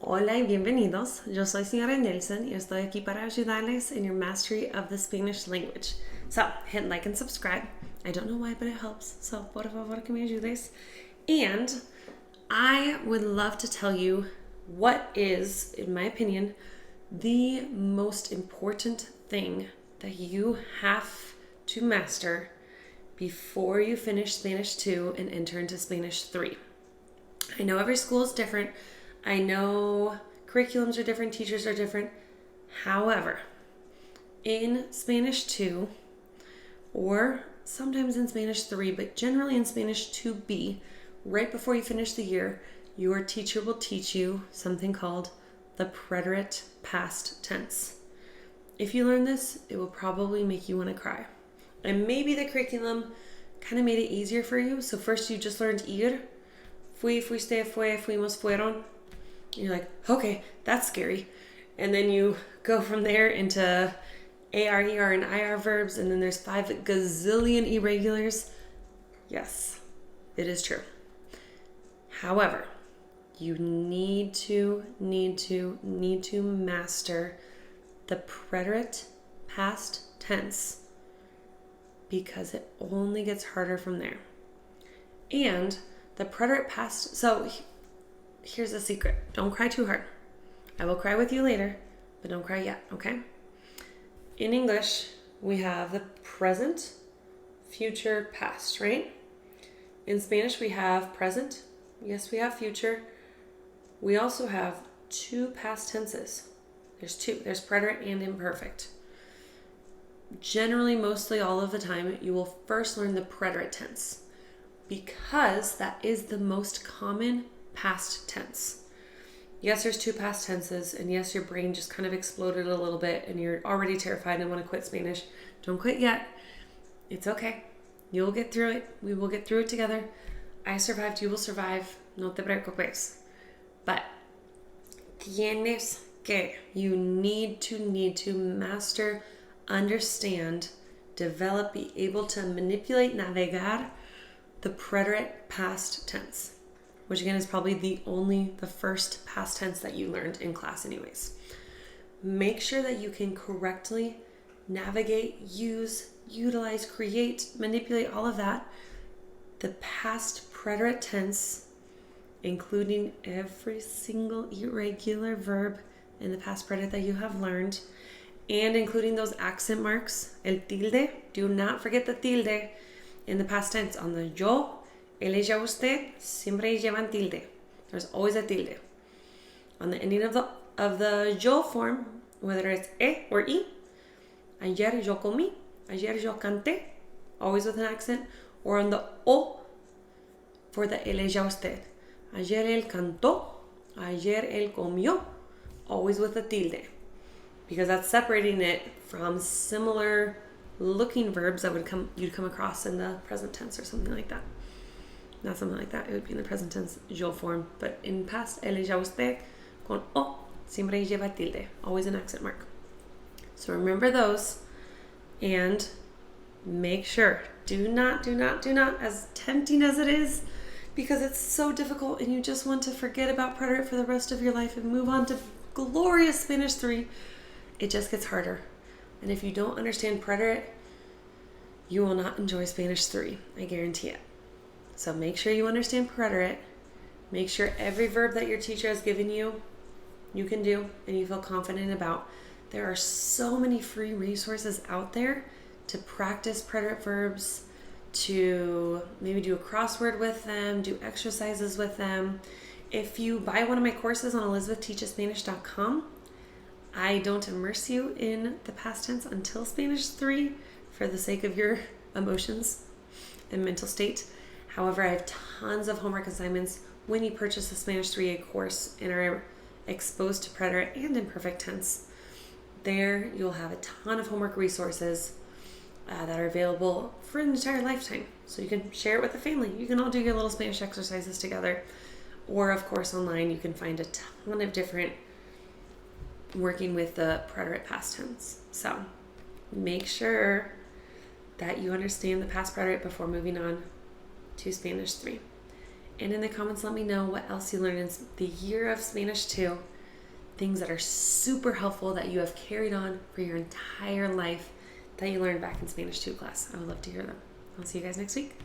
Hola y bienvenidos. Yo soy señora Nelson y estoy aquí para ayudarles in your mastery of the Spanish language. So, hit like and subscribe. I don't know why, but it helps. So, por favor, que me ayudes. And I would love to tell you what is, in my opinion, the most important thing that you have to master before you finish Spanish 2 and enter into Spanish 3. I know every school is different. I know curriculums are different, teachers are different. However, in Spanish 2, or sometimes in Spanish 3, but generally in Spanish 2B, right before you finish the year, your teacher will teach you something called the Preterite Past tense. If you learn this, it will probably make you want to cry. And maybe the curriculum kind of made it easier for you. So first you just learned ir. Fui, fuiste, fue, fuimos, fueron. And you're like, okay, that's scary. And then you go from there into AR, ER, and IR verbs. And then there's 5 gazillion irregulars. Yes, it is true. However, you need to master the preterite past tense because it only gets harder from there. And the preterite past, so here's the secret. Don't cry too hard. I will cry with you later, but don't cry yet, okay? In English, we have the present, future, past, right? In Spanish, we have present. Yes, we have future. We also have 2 past tenses. There's 2. There's preterite and imperfect. Generally, mostly all of the time, you will first learn the preterite tense because that is the most common past tense. Yes, there's 2 past tenses, and yes, your brain just kind of exploded a little bit and you're already terrified and want to quit Spanish. Don't quit yet. It's okay. You'll get through it. We will get through it together. I survived. You will survive. No te preocupes. But you need to master, understand, develop, be able to manipulate, navegar the preterite past tense, which again is probably the first past tense that you learned in class anyways. Make sure that you can correctly navigate, use, utilize, create, manipulate all of that. The past preterite tense, including every single irregular verb in the past preterite that you have learned, and including those accent marks, el tilde. Do not forget the tilde in the past tense. On the yo, él, ella, usted, siempre llevan tilde. There's always a tilde. On the ending of the yo form, whether it's e or i, ayer yo comí, ayer yo canté, always with an accent, or on the o for the él, ella, usted. Ayer él cantó, ayer él comió, always with a tilde. Because that's separating it from similar looking verbs that you'd come across in the present tense or something like that. Not something like that. It would be in the present tense yo form. But in past, él, ella, usted, con o, siempre lleva tilde. Always an accent mark. So remember those. And make sure, do not, as tempting as it is, because it's so difficult and you just want to forget about preterite for the rest of your life and move on to glorious Spanish 3, it just gets harder. And if you don't understand preterite, you will not enjoy Spanish 3. I guarantee it. So make sure you understand preterite. Make sure every verb that your teacher has given you, you can do and you feel confident about. There are so many free resources out there to practice preterite verbs, to maybe do a crossword with them, do exercises with them. If you buy one of my courses on ElizabethTeachesSpanish.com, I don't immerse you in the past tense until Spanish 3 for the sake of your emotions and mental state. However, I have tons of homework assignments when you purchase the Spanish 3A course and are exposed to preterite and imperfect tense. There, you'll have a ton of homework resources that are available for an entire lifetime. So you can share it with the family. You can all do your little Spanish exercises together. Or, of course, online, you can find a ton of different working with the preterite past tense. So make sure that you understand the past preterite before moving on to Spanish 3. And in the comments, let me know what else you learned in the year of Spanish 2. Things that are super helpful that you have carried on for your entire life that you learned back in Spanish 2 class. I would love to hear them. I'll see you guys next week.